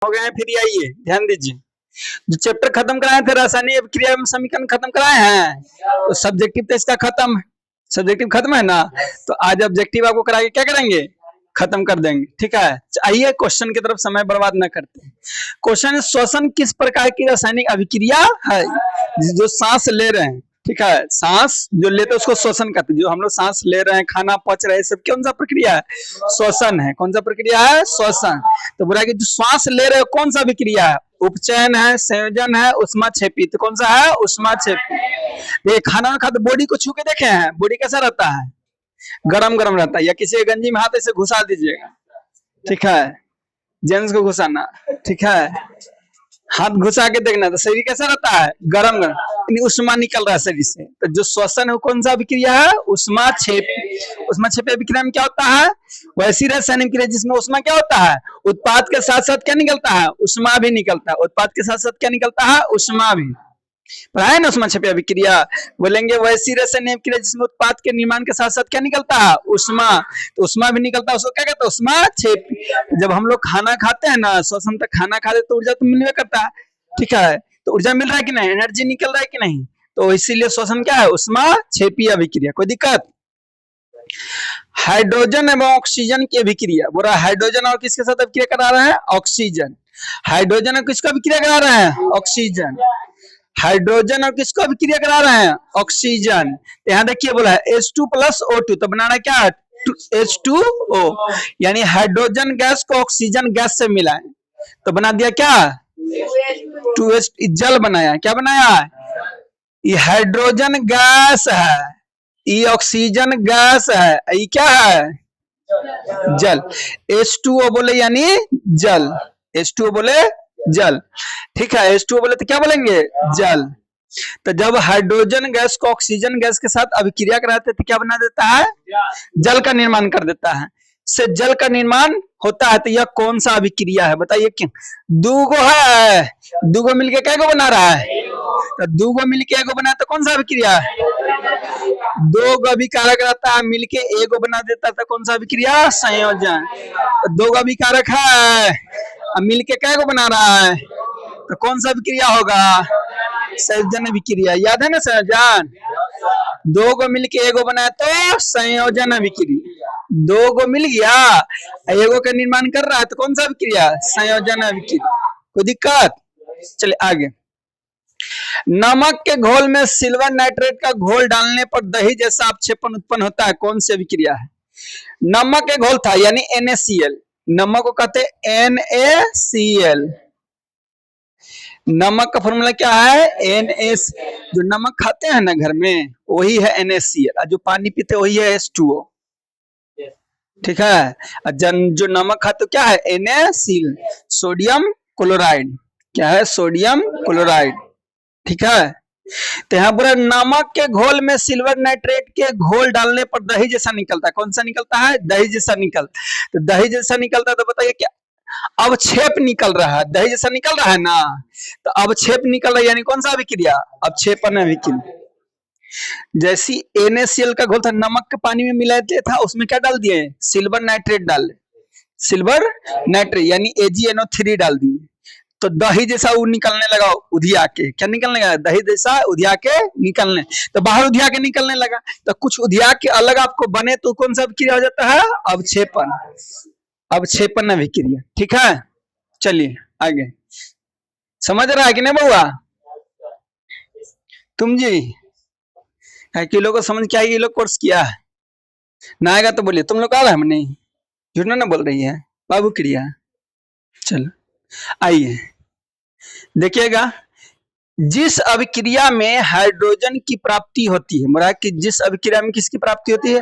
हो गए हैं। फिर आइए ध्यान दीजिए, जो चैप्टर खत्म कराए थे रासायनिक अभिक्रिया एवं समीकरण खत्म कराए हैं, तो सब्जेक्टिव तो इसका खत्म है, सब्जेक्टिव खत्म है ना, तो आज ऑब्जेक्टिव आपको करा के क्या करेंगे, खत्म कर देंगे। ठीक है, आइए क्वेश्चन की तरफ समय बर्बाद न करते हैं। क्वेश्चन, श्वसन किस प्रकार की रासायनिक अभिक्रिया है? जो सांस ले रहे हैं, ठीक है, सांस जो लेते हैं उसको श्वसन कहते हैं। जो हम लोग सांस ले रहे हैं, खाना पच रहे हैं, सब कौन सा प्रक्रिया है? श्वसन है। कौन सा प्रक्रिया है? श्वसन। तो बोला कि जो श्वास ले रहे हो कौन सा विक्रिया है? उपचयन है, संयोजन है, उष्माक्षेपी। तो कौन सा है? उष्माक्षेपी। ये खाना खाते बॉडी को छू के देखे हैं, बॉडी कैसा रहता है? गरम गरम रहता है। या किसी के गंजी में हाथ ऐसे घुसा दीजिएगा, ठीक है, जेंट्स को घुसाना, ठीक है, हाथ घुसा के देखना, तो शरीर कैसा रहता है? गरम गरम, उष्मा निकल रहा है शरीर से। तो जो श्वसन है कौन सा विक्रिया है? उष्माक्षेपी। उष्माक्षेपी विक्रिया में क्या होता है? वैसी रासायनिक क्रिया जिसमें उष्मा क्या होता है? उत्पाद के साथ साथ क्या निकलता है? उष्मा भी निकलता है। उत्पाद के साथ साथ क्या निकलता है? उष्मा भी। पढ़ाए ना उष्माक्षेपी अभिक्रिया। बोलेंगे वैसी रासायनिक क्रिया जिसमें उत्पाद के निर्माण के साथ साथ क्या निकलता है? उष्मा। तो उष्मा भी निकलता है, उसको क्या कहते हैं? उष्माक्षेपी। जब हम लोग खाना खाते हैं ना, श्वसन तक खाना खाते तो ऊर्जा तो मिलने करता है, ठीक है, तो ऊर्जा मिल रहा है कि नहीं? एनर्जी निकल रहा है कि नहीं? तो इसीलिए श्वसन क्या है? उष्माक्षेपी अभिक्रिया। कोई दिक्कत? हाइड्रोजन एवं ऑक्सीजन की अभिक्रिया। बोला हाइड्रोजन और किसके साथ अभिक्रिया करा रहे हैं? ऑक्सीजन। हाइड्रोजन और किसका अभिक्रिया करा रहे हैं? ऑक्सीजन। हाइड्रोजन और किसको अभिक्रिया करा रहे हैं? ऑक्सीजन। यहाँ देखिए बोला है H2 प्लस O2, तो बनाना क्या है? H2O, यानी हाइड्रोजन गैस को ऑक्सीजन गैस से मिलाएं तो बना दिया क्या? 2H, जल बनाया। क्या बनाया? ये हाइड्रोजन गैस है, ये ऑक्सीजन गैस है, ये क्या है? जल। H2O बोले यानी जल। H2O बोले जल, ठीक है। H2O बोले तो क्या बोलेंगे? जल। तो जब हाइड्रोजन गैस को ऑक्सीजन गैस के साथ अभिक्रिया कराते तो क्या बना देता है? जल का निर्माण कर देता है। से जल का निर्माण होता है। तो यह कौन सा अभिक्रिया है बताइए? क्यों? दूगो है, दूगो मिलके क्या को बना रहा है? तो दूगो मिलके एगो बना तो कौन सा अभिक्रिया है? दो गो अभिकारक रहता है, मिलके एगो बना देता था, कौन सा अभिक्रिया? संयोजन। तो दो गो अभिकारक है, मिलके क्या को बना रहा है, तो कौन सा विक्रिया होगा? संयोजन विक्रिया। याद है ना संयोजन? दो गो मिलके एगो बनाया तो संयोजन विक्रिया। दो गो मिल गया, एगो का निर्माण कर रहा है, तो कौन सा विक्रिया? संयोजन विक्रिया। कोई दिक्कत? चलिए आगे। नमक के घोल में सिल्वर नाइट्रेट का घोल डालने पर दही जैसा अपक्षेपण उत्पन्न होता है, कौन सी अभिक्रिया है? नमक के घोल था यानी NaCl, नमक को कहते हैं NaCl। नमक का फॉर्मूला क्या है? NaC। जो नमक खाते हैं ना घर में वही है NaCl, जो पानी पीते वही है H2O, ठीक है। जो नमक खाते क्या है? NaCl, sodium chloride. क्या है? सोडियम क्लोराइड, ठीक है। तो यहाँ पर नमक के घोल में सिल्वर नाइट्रेट के घोल डालने पर दही जैसा निकलता है। कौन सा निकलता है? दही जैसा निकलता। तो दही जैसा निकलता है तो बताइए क्या? अवक्षेप निकल रहा है, दही जैसा निकल रहा है ना, तो अवक्षेप निकल रहा है, यानी कौन सा अभिक्रिया? अपक्षेपण अभिक्रिया। जैसी NaCl का घोल था, नमक के पानी में मिलाते था, उसमें क्या डाल दिए? सिल्वर नाइट्रेट डाल, सिल्वर नाइट्रेट यानी AgNO3 डाल दिए, तो दही जैसा वो निकलने लगा, उधिया के। क्या निकलने लगा? दही जैसा उधिया के निकलने, तो बाहर उधिया के निकलने लगा, तो कुछ उधिया के अलग आपको बने तो कौन सा अभिक्रिया हो जाता है? अवक्षेपण। अवक्षेपण अभिक्रिया, ठीक है। चलिए आगे। समझ रहा है कि नहीं बउआ? तुम जी कि लोगों को समझ क्या ये लोग कोर्स किया है ना? आएगा तो बोलिए तुम लोग आ रहा है, नहीं झूठ ना बोल रही है बाबू क्रिया। चलो आइए देखिएगा, जिस अभिक्रिया में हाइड्रोजन की प्राप्ति होती है, बोला कि जिस अभिक्रिया में किसकी प्राप्ति होती है?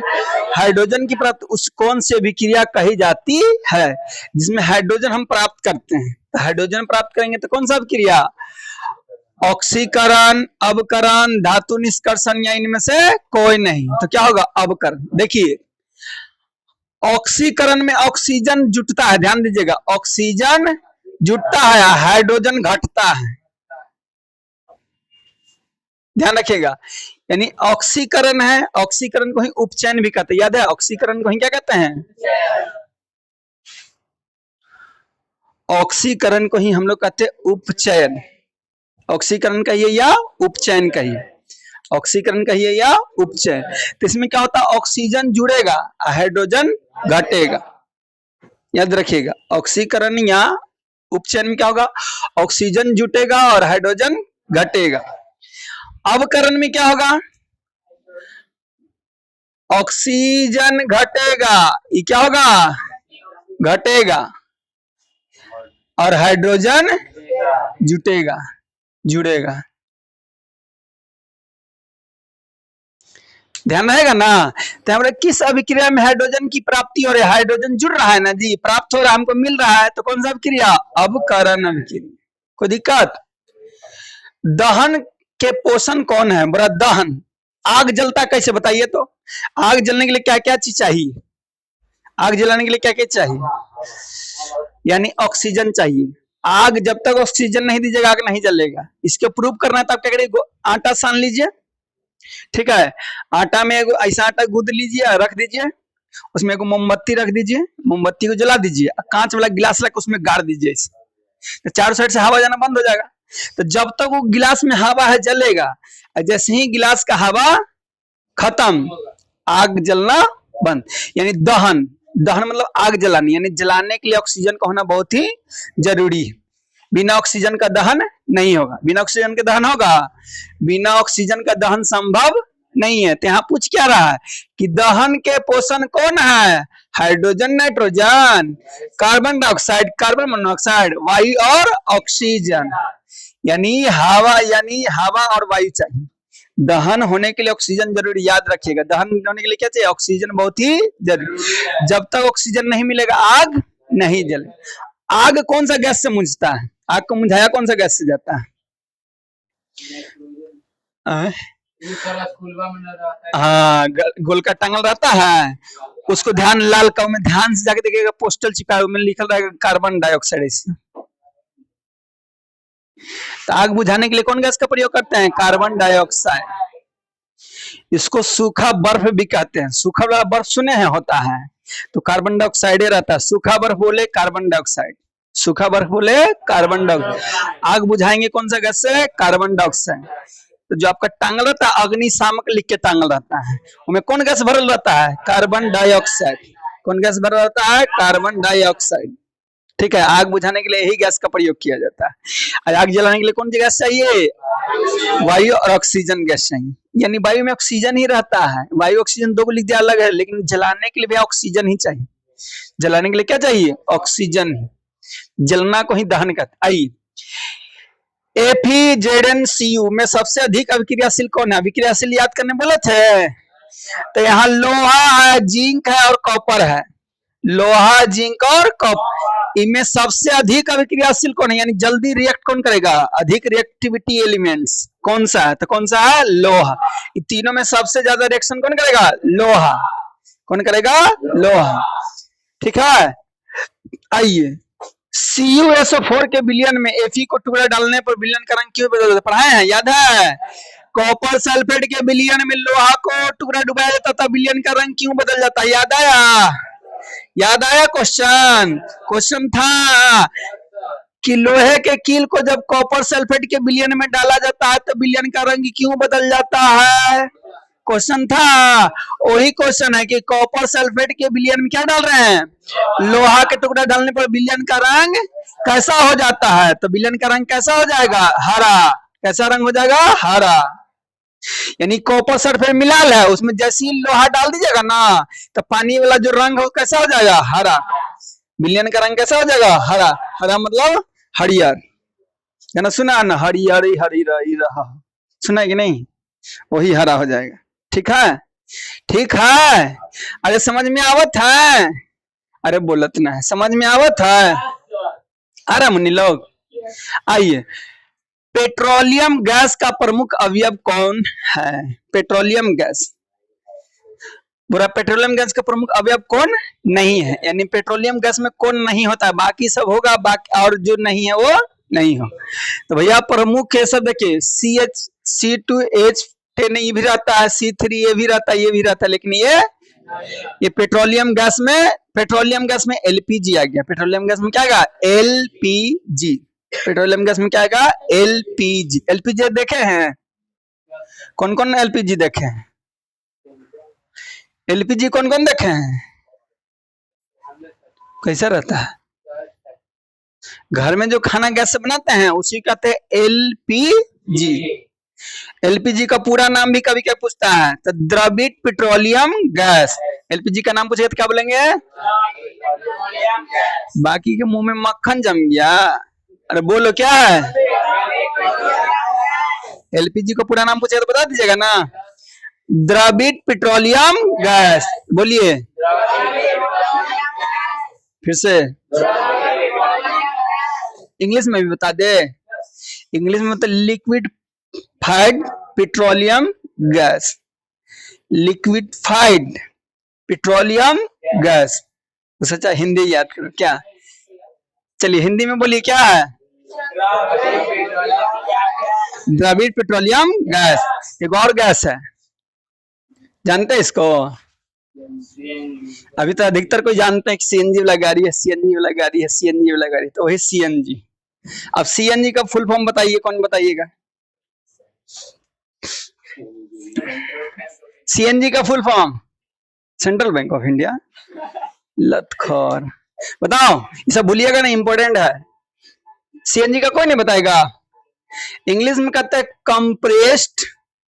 हाइड्रोजन की प्राप्ति, उस कौन सी अभिक्रिया कही जाती है? जिसमें हाइड्रोजन हम प्राप्त करते हैं। तो हाइड्रोजन प्राप्त करेंगे तो कौन सा अभिक्रिया? ऑक्सीकरण, अवकरण, धातु निष्कर्षण, या इनमें से कोई नहीं। तो क्या होगा? अवकरण। देखिए ऑक्सीकरण में ऑक्सीजन जुटता है, ध्यान दीजिएगा, ऑक्सीजन जुटता है, हाइड्रोजन घटता है, ध्यान रखिएगा। यानी ऑक्सीकरण है, ऑक्सीकरण को ही उपचयन भी कहते हैं, याद है? ऑक्सीकरण को ही क्या कहते हैं? ऑक्सीकरण को ही हम लोग कहते हैं उपचयन। ऑक्सीकरण कहिए या उपचयन कहिए, ऑक्सीकरण कहिए या उपचयन। तो इसमें क्या होता है, ऑक्सीजन जुड़ेगा, हाइड्रोजन घटेगा। याद रखिएगा, ऑक्सीकरण या उपचयन में क्या होगा, ऑक्सीजन जुटेगा और हाइड्रोजन घटेगा। अवकरण में क्या होगा, ऑक्सीजन घटेगा, ये क्या होगा, घटेगा, और हाइड्रोजन जुटेगा, जुड़ेगा। ध्यान रहेगा ना। तो हमारे किस अभिक्रिया में हाइड्रोजन की प्राप्ति हो रही है, हाइड्रोजन जुड़ रहा है ना जी, प्राप्त हो रहा है, हमको मिल रहा है, तो कौन सा अभिक्रिया, अवकरण अभिक्रिया। कोई दिक्कत। दहन के पोषण कौन है, बड़ा दहन, आग जलता कैसे बताइए तो। आग जलने के लिए क्या क्या चीज चाहिए, आग जलाने के लिए क्या क्या चाहिए, यानी ऑक्सीजन चाहिए। आग जब तक ऑक्सीजन नहीं दीजिएगा आग नहीं जलेगा। इसके प्रूव करना है तो आप क्या करिए, आटा सान लीजिए, ठीक है, आटा में ऐसा आटा गूंद लीजिए, रख दीजिए, उसमें एक मोमबत्ती रख दीजिए, मोमबत्ती को जला दीजिए, कांच वाला गिलास रख उसमें गाड़ दीजिए, तो चारों साइड से हवा जाना बंद हो जाएगा। तो जब तक वो गिलास में हवा है जलेगा, जैसे ही गिलास का हवा खत्म, आग जलना बंद। यानी दहन, दहन मतलब आग जलानी, यानी जलाने के लिए ऑक्सीजन का होना बहुत ही जरूरी है। बिना ऑक्सीजन का दहन नहीं होगा। बिना ऑक्सीजन के दहन होगा, बिना ऑक्सीजन का दहन संभव नहीं है। तो यहाँ पूछ क्या रहा है कि दहन के पोषण कौन है, hydrogen, nitrogen, carbon dioxide, carbon monoxide, वायु और ऑक्सीजन। यानी हवा और वायु चाहिए। दहन होने के लिए ऑक्सीजन जरूरी, याद रखिएगा, दहन होने के लिए क्या चाहिए, ऑक्सीजन बहुत ही जरूरी। जब तक ऑक्सीजन नहीं मिलेगा आग नहीं जले। आग कौन सा गैस से मुझता है, आग को मुझाया कौन सा गैस से जाता है, हाँ, गोलका टांगल रहता है, उसको ध्यान, लाल कव में ध्यान से जाके देखिएगा, पोस्टल चिपका है, उसमें लिखल रहेगा कार्बन डाइऑक्साइड। तो आग बुझाने के लिए कौन गैस का प्रयोग करते हैं, कार्बन डाइऑक्साइड। इसको सूखा बर्फ भी कहते हैं, सूखा वाला बर्फ सुने हैं होता है, तो कार्बन डाइऑक्साइड रहता है। सूखा बर्फ बोले कार्बन डाइऑक्साइड, सूखा बर्फ बोले कार्बन डाइऑक्साइड। आग बुझाएंगे कौन सा गैस से, कार्बन डाइऑक्साइड। तो जो आपका टांगल रहता है, अग्निशामक लिख के टांगल रहता है, उसमें कौन गैस भरल रहता है, कार्बन डाइऑक्साइड। कौन गैस भरल रहता है, कार्बन डाइऑक्साइड। ठीक है, आग बुझाने के लिए यही गैस का प्रयोग किया जाता है। आग जलाने के लिए कौन सी गैस चाहिए, वायु और ऑक्सीजन गैस चाहिए। यानी वायु में ऑक्सीजन ही रहता है, वायु ऑक्सीजन दो को लिख दिया अलग है, लेकिन जलाने के लिए भी ऑक्सीजन ही चाहिए। जलाने के लिए क्या चाहिए, ऑक्सीजन ही। जलना को ही दहन कहते। आई FeZnCu में सबसे अधिक अभिक्रियाशील कौन है, अभिक्रियाशील याद करने बोले थे, तो यहाँ लोहा है, जिंक है और कॉपर है। लोहा, जिंक और कॉपर, इनमें सबसे अधिक अभिक्रियाशील कौन है, यानी जल्दी रिएक्ट कौन करेगा, अधिक रिएक्टिविटी एलिमेंट्स कौन सा है, तो कौन सा है, लोहा। इन तीनों में सबसे ज्यादा रिएक्शन कौन करेगा, लोहा। कौन करेगा, लोहा। ठीक है, आइए CuSO4 के विलयन में Fe को टुकड़ा डालने पर विलयन का रंग क्यों बदलता है, पढ़ाए हैं, याद है। कॉपर सल्फेट के विलयन में लोहा को टुकड़ा डुबाया जाता था, विलयन का रंग क्यों बदल जाता है, याद आया, याद आया क्वेश्चन। क्वेश्चन था कि लोहे के कील को जब कॉपर सल्फेट के विलयन में डाला जाता है तो विलयन का रंग क्यों बदल जाता है, क्वेश्चन था। वही क्वेश्चन है कि कॉपर सल्फेट के विलयन में क्या डाल रहे हैं, लोहा के टुकड़ा डालने पर विलयन का रंग कैसा हो जाता है, तो विलयन का रंग कैसा हो जाएगा, हरा। कैसा रंग हो जाएगा, हरा। यानी कॉपर सल्फेट मिला है, उसमें जैसे ही लोहा डाल दीजिएगा ना, तो पानी वाला जो रंग हो कैसा हो जाएगा, हरा। विलयन का रंग कैसा हो जाएगा, हरा। हरा मतलब हरियर, ना सुना ना, हरियर हरियर रहा, सुना है कि नहीं, वही हरा हो जाएगा। ठीक है, ठीक है। अरे समझ में आवत है, अरे बोलत ना है, समझ में आवत है, अरे मुन्नी लोग। आइए, पेट्रोलियम गैस का प्रमुख अवयव कौन है, पेट्रोलियम गैस, बुरा पेट्रोलियम गैस का प्रमुख अवयव कौन नहीं है, यानी पेट्रोलियम गैस में कौन नहीं होता है, बाकी सब होगा, बाकी और जो नहीं है वो नहीं हो। तो भैया प्रमुख है सब, देखिए CH, C2H10 ये भी रहता है, C3 ये भी रहता है, ये भी रहता है, लेकिन ये ये पेट्रोलियम गैस में एलपीजी आ गया। पेट्रोलियम गैस में क्या आएगा? एलपीजी। पेट्रोलियम गैस में क्या आएगा? एलपीजी। एलपीजी देखे हैं? कौन कौन एलपीजी देखे हैं? एलपीजी कौन कौन देखे हैं? कैसा रहता है? घर में जो खाना गैस से बनाते हैं उसी कहते हैं एलपीजी। एलपीजी का पूरा नाम भी कभी क्या पूछता है तो द्रवित पेट्रोलियम गैस। एलपीजी का नाम पूछेगा तो क्या बोलेंगे? बाकी के मुंह में मक्खन जम गया। अरे बोलो क्या है? एलपीजी का पूरा नाम पूछेगा तो बता दीजिएगा ना। द्रवित पेट्रोलियम गैस। बोलिए फिर से। इंग्लिश में भी बता दे। इंग्लिश में मतलब liquefied petroleum gas. Liquefied petroleum gas. तो सच्चा हिंदी याद करो क्या। चलिए हिंदी में बोलिए क्या है? द्रवित पेट्रोलियम गैस। एक और गैस है, जानते हैं इसको? अभी तो अधिकतर कोई जानते हैं कि सीएनजी वाला गाड़ी है, सीएनजी वाला गाड़ी है, सीएनजी वाला गाड़ी, तो वही सीएनजी। अब सीएनजी का फुल फॉर्म बताइए, कौन बताइएगा? सीएनजी का full form Central Bank of India. लतखोर, बताओ। ये सब भूलिएगा ना, इंपॉर्टेंट है। सीएनजी का कोई नहीं बताएगा। इंग्लिश में कहते हैं कंप्रेस्ड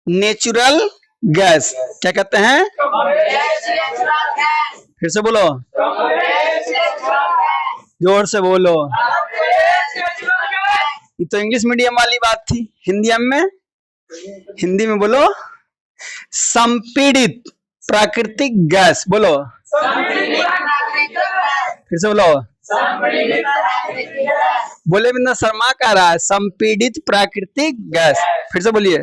नेचुरल गैस। क्या कहते हैं? फिर से बोलो, जोर से बोलो। ये तो इंग्लिश मीडियम वाली बात थी। हिंदी में बोलो संपीड़ित प्राकृतिक गैस। बोलो फिर से बोलो। बोले बिना शर्मा कह रहा है। संपीड़ित प्राकृतिक गैस। फिर से बोलिए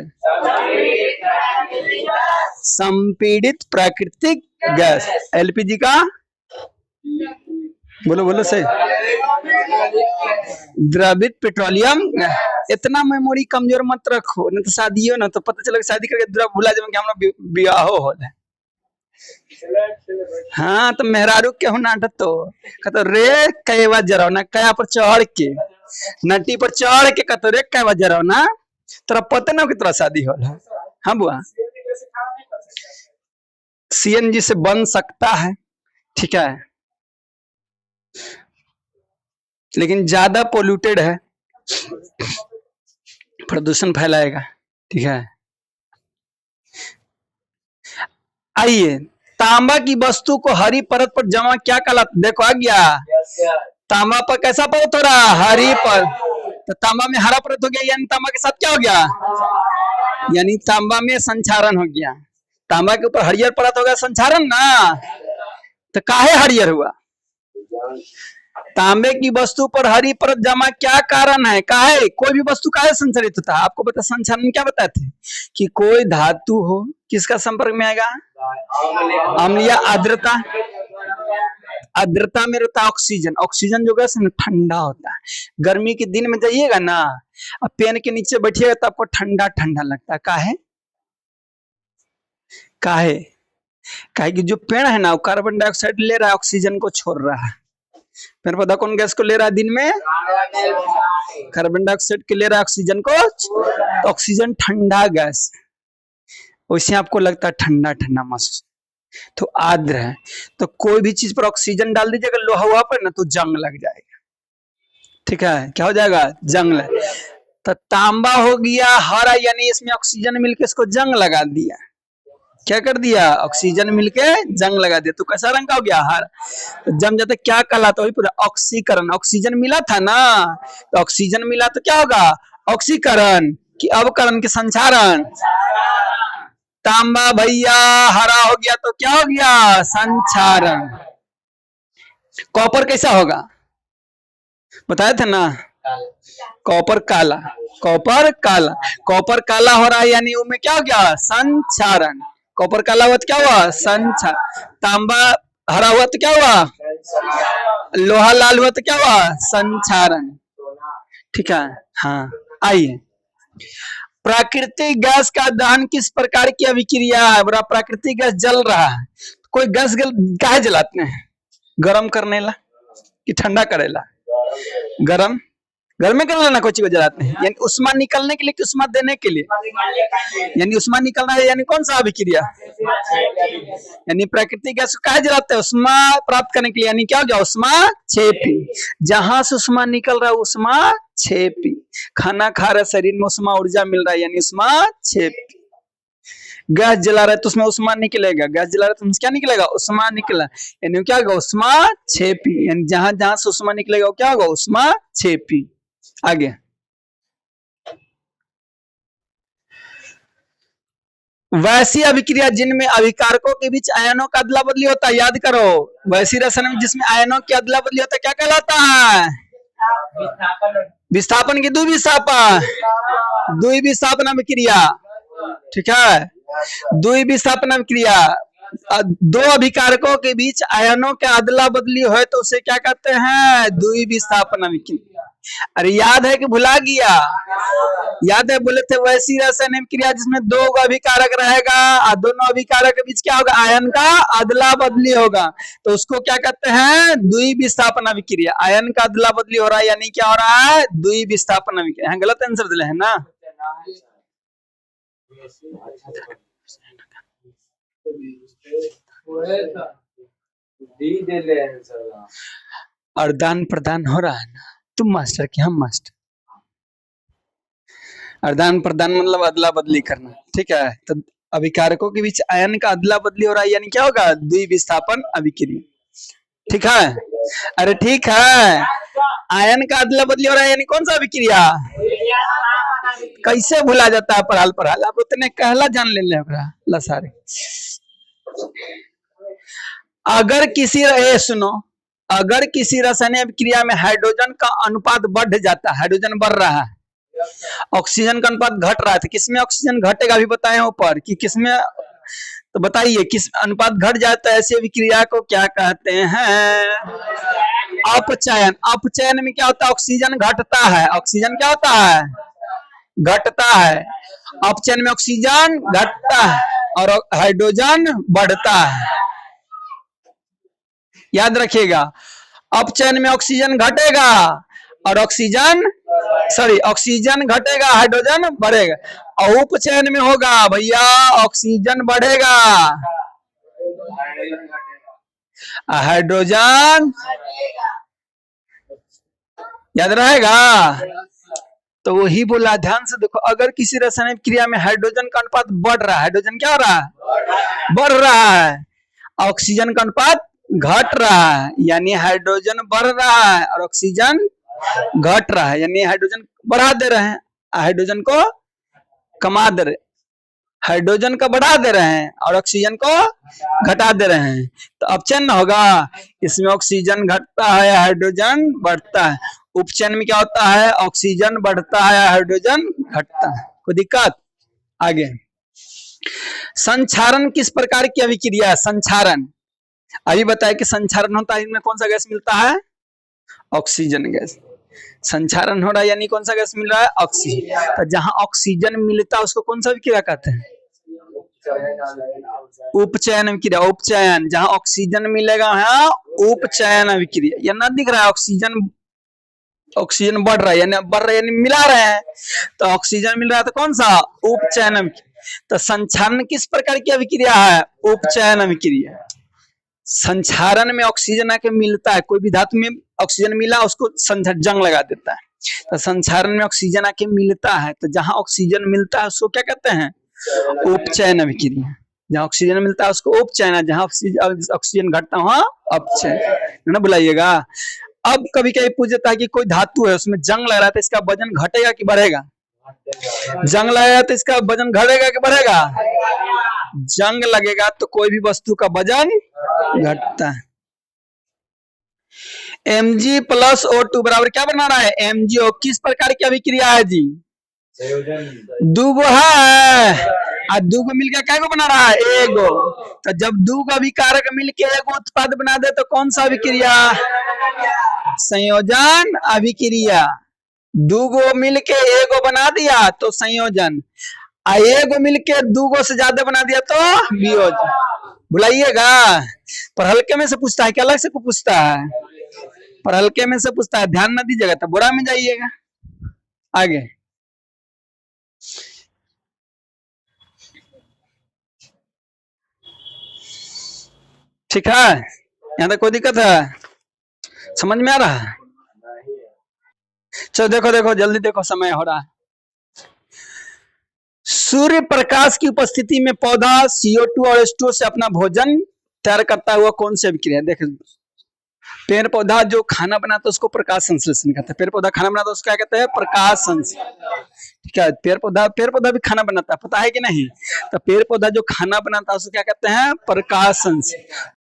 संपीड़ित प्राकृतिक गैस। एलपीजी का बोलो बोलो से द्रवित पेट्रोलियम। इतना मेमोरी कमजोर मत रखो, नहीं तो शादी हो ना तो पता चला शादी करके भूला जाए कि हम विवाह हो। हाँ तो मेहरारू के हो नाटक तो कहते रे कई बार जराओ ना, कया पर चढ़ के नटी पर चढ़ के कहते रे कई बार जराओ ना, तेरा पता ना कितना शादी हो। हाँ बुआ, सीएनजी से बन सकता है, ठीक है, लेकिन ज्यादा पोल्यूटेड है, प्रदूषण फैलाएगा, ठीक है। आइए, तांबा की वस्तु को हरी परत पर जमा क्या कहलाता? देखो आ गया। तांबा पर कैसा परत हो रहा? हरी परत। तो तांबा में हरा परत हो गया, यानी तांबा के साथ क्या हो गया? यानी तांबा में संचारण हो गया। तांबा के ऊपर हरियर परत हो गया, संचारण ना। तो काहे हरियर हुआ? तांबे की वस्तु पर हरी परत जमा क्या कारण है? काहे? कोई भी वस्तु काहे संचारित होता है? आपको पता संचारण क्या बताते हैं? कि कोई धातु हो, किसका संपर्क में आएगा? अम्ल या आर्द्रता। आर्द्रता में रहता है ऑक्सीजन। ऑक्सीजन जो गैस है ठंडा होता है। गर्मी के दिन में जाइएगा ना, अब पेन के नीचे बैठिएगा तो आपको ठंडा ठंडा लगता है। काहे? काहे? काहे कि जो पेड़ है ना वो कार्बन डाइऑक्साइड ले रहा है, ऑक्सीजन को छोड़ रहा है। पेड़ पौधा कौन गैस को ले रहा है दिन में? कार्बन डाइऑक्साइड के ले रहा है, ऑक्सीजन को। तो ऑक्सीजन ठंडा गैस, वैसे आपको लगता है ठंडा ठंडा महसूस, तो आर्द्र है। तो कोई भी चीज पर ऑक्सीजन डाल दीजिएगा लोहा हुआ पर ना, तो जंग लग जाएगा, ठीक है। क्या हो जाएगा? जंग लग। तो तांबा हो गया हरा, यानी इसमें ऑक्सीजन मिलके इसको जंग लगा दिया। क्या कर दिया? ऑक्सीजन मिलके जंग लगा दिया। तो कैसा रंग का हो गया? हरा। तो जम जाता क्या कहलाता? वही पूरा ऑक्सीकरण। ऑक्सीजन मिला था ना, तो ऑक्सीजन मिला तो क्या होगा? ऑक्सीकरण की अवकरण की संचारण। तांबा भैया हरा हो गया तो क्या हो गया? संचारण। कॉपर कैसा होगा? बताए थे ना, कॉपर काला। कॉपर काला, कॉपर काला हो रहा है यानी उसमें क्या हो गया? संचारण। कॉपर काला हुआ तो क्या हुआ? संचारण। तांबा हरा हुआ तो क्या हुआ? लोहा लाल हुआ तो क्या हुआ? संचारण, ठीक है। हाँ आइए, प्राकृतिक गैस का दहन किस प्रकार की अभिक्रिया है? बड़ा प्राकृतिक गैस जल रहा है, कोई गैस काहे जलाते हैं? गरम करने ला कि ठंडा करेला? गरम गर्मी करने ना कोई चीज को जलाते हैं, यानी उष्मा निकलने के लिए कि उष्मा देने के लिए? यानी उष्मा निकलना है, यानी कौन सा अभिक्रिया? यानी प्राकृतिक गैस को काहे जलाते हैं? उष्मा प्राप्त करने के लिए, यानी क्या हो गया? उष्मा छेपी। जहां से उष्मा निकल रहा है उष्मा छेपी। खाना खा रहे शरीर में उष्मा ऊर्जा मिल रहा है, यानी उष्मा छेपी। गैस जला रहे तो उसमें उष्मा निकलेगा, गैस जला रहे तो क्या निकलेगा? उष्मा निकला, यानी क्या होगा? उष्मा छेपी। यानी जहां जहां से उष्मा निकलेगा वो क्या होगा? उष्मा छेपी। आगे, वैसी अभिक्रिया जिनमें अभिकारकों के बीच आयनों का अदला बदली होता है, याद करो, वैसी रसायन में जिसमें आयनों की अदला बदली होता है क्या कहलाता है? विस्थापन की द्विविस्थापन अभिक्रिया। ठीक है, द्विविस्थापन अभिक्रिया। दो अभिकारकों के बीच आयनों के अदला बदली हो तो उसे क्या कहते हैं? द्विविस्थापन अभिक्रिया। अरे याद है कि भुला गया? याद है, बोले थे वैसी रासायनिक क्रिया जिसमें दो अभिकारक रहेगा और दोनों अभिकारक के बीच क्या होगा? आयन का अदला बदली होगा, तो उसको क्या कहते हैं? द्विविस्थापन अभिक्रिया। आयन का अदला बदली हो रहा है, यानी क्या हो रहा है? द्विविस्थापन अभिक्रिया। यहाँ गलत आंसर दिले है ना? और दान प्रदान हो रहा है ना, तुम मास्टर की हम मास्टर। आदान प्रदान मतलब अदला बदली करना। ठीक है, तो अभिकारकों के बीच आयन का अदला बदली हो रहा है, यानी क्या होगा? द्विविस्थापन अभिक्रिया। ठीक है, अरे ठीक है, आयन का अदला बदली हो रहा है यानी कौन सा अभिक्रिया? कैसे भुला जाता है? पढ़ाल पढ़ाल आप उतने कहला जान ले सारे। अगर किसी सुनो, अगर किसी रासायनिक अभिक्रिया में हाइड्रोजन का अनुपात बढ़ जाता है, हाइड्रोजन बढ़ रहा है, ऑक्सीजन का अनुपात घट रहा है, तो किसमें ऑक्सीजन घटेगा? अभी बताए ऊपर कि किसमें, तो बताइए किस अनुपात घट जाता है? ऐसी अभिक्रिया को क्या कहते हैं? अपचयन। अपचयन में क्या होता है? ऑक्सीजन घटता है। ऑक्सीजन क्या होता है? घटता है। अपचयन में ऑक्सीजन घटता है और हाइड्रोजन बढ़ता है। याद रखिएगा, अपचयन में ऑक्सीजन घटेगा और ऑक्सीजन घटेगा, हाइड्रोजन बढ़ेगा। और उपचयन में होगा भैया, ऑक्सीजन बढ़ेगा, हाइड्रोजन याद रहेगा। तो वही बोला, ध्यान से देखो, अगर किसी रासायनिक क्रिया में हाइड्रोजन का अनुपात बढ़ रहा है, हाइड्रोजन क्या हो रहा है? बढ़ रहा है, ऑक्सीजन का अनुपात घट रहा है, यानी हाइड्रोजन बढ़ रहा है और ऑक्सीजन घट रहा है, यानी हाइड्रोजन बढ़ा दे रहे हैं, हाइड्रोजन को कमा दे रहे, हाइड्रोजन का बढ़ा दे रहे हैं और ऑक्सीजन को घटा दे रहे हैं, तो अपचयन होगा। इसमें ऑक्सीजन घटता है, हाइड्रोजन बढ़ता है। उपचयन में क्या होता है? ऑक्सीजन बढ़ता है, हाइड्रोजन घटता है। कोई दिक्कत? आगे, संक्षारण किस प्रकार की अभिक्रिया है? संक्षारण अभी बताया कि संक्षारण होता है, इनमें कौन सा गैस मिलता है? Oxygen gas. संक्षारण हो रहा है यानी कौन सा गैस मिल रहा है? ऑक्सीजन। तो जहां ऑक्सीजन मिलता है उसको कौन सा अभिक्रिया कहते हैं? उपचयन अभिक्रिया। उपचयन, जहां ऑक्सीजन मिलेगा है उपचयन अभिक्रिया। या ना दिख रहा है? ऑक्सीजन बढ़ रहा है, यानी बढ़ रहा है यानी मिला रहे हैं, तो ऑक्सीजन मिल रहा है, तो कौन सा? उपचयन अभिक्रिया। तो संक्षारण किस प्रकार की अभिक्रिया है? उपचयन अभिक्रिया। संक्षारण में ऑक्सीजन आके मिलता है, कोई भी धातु में ऑक्सीजन मिला उसको जंग लगा देता है, तो संक्षारण में ऑक्सीजन आके मिलता है, तो जहां ऑक्सीजन मिलता है उसको क्या कहते हैं? उपचयन अभिक्रिया। जहां ऑक्सीजन मिलता है उसको उपचयन है, जहां ऑक्सीजन घटता है वहां अपचयन। ना बुलाइएगा। अब कभी कभी पूछ जाता है कि कोई धातु है उसमें जंग लग रहा है, तो इसका वजन घटेगा कि बढ़ेगा? जंग लगेगा तो इसका वजन घटेगा कि बढ़ेगा? जंग लगेगा तो कोई भी वस्तु का वजन घटता है। Mg प्लस O2 बराबर क्या बना रहा है? MgO। किस प्रकार की अभिक्रिया है जी? दूगो है, दूगो मिलकर क्या को बना रहा है? एगो। तो जब दूगो अभिकारक मिलकर एगो उत्पाद बना दे तो कौन सा अभिक्रिया? संयोजन अभिक्रिया। दूगो मिलके एगो बना दिया तो संयोजन, एगो मिलके दूगो से ज्यादा बना दिया तो वियोजन। बुलाइएगा। पर हल्के में से पूछता है कि अलग से पूछता है? पर हल्के में से पूछता है, ध्यान न दीजिएगा तो बुरा में जाइएगा। आगे ठीक है, यहाँ तक कोई दिक्कत है? समझ में आ रहा है? चलो देखो देखो जल्दी देखो, समय हो रहा है। सूर्य प्रकाश की उपस्थिति में पौधा CO2 और H2O से अपना भोजन तैयार करता हुआ कौन सी अभिक्रिया? देख, पेड़ पौधा जो खाना बनाता है उसको प्रकाश संश्लेषण कहते हैं। पेड़ पौधा खाना बनाता है उसको क्या कहते हैं? प्रकाश संश्लेषण। ठीक है, पेड़ पौधा भी खाना बनाता है, पता है कि नहीं? तो पेड़ पौधा जो खाना बनाता है उसको क्या कहते हैं? प्रकाश संश्लेषण।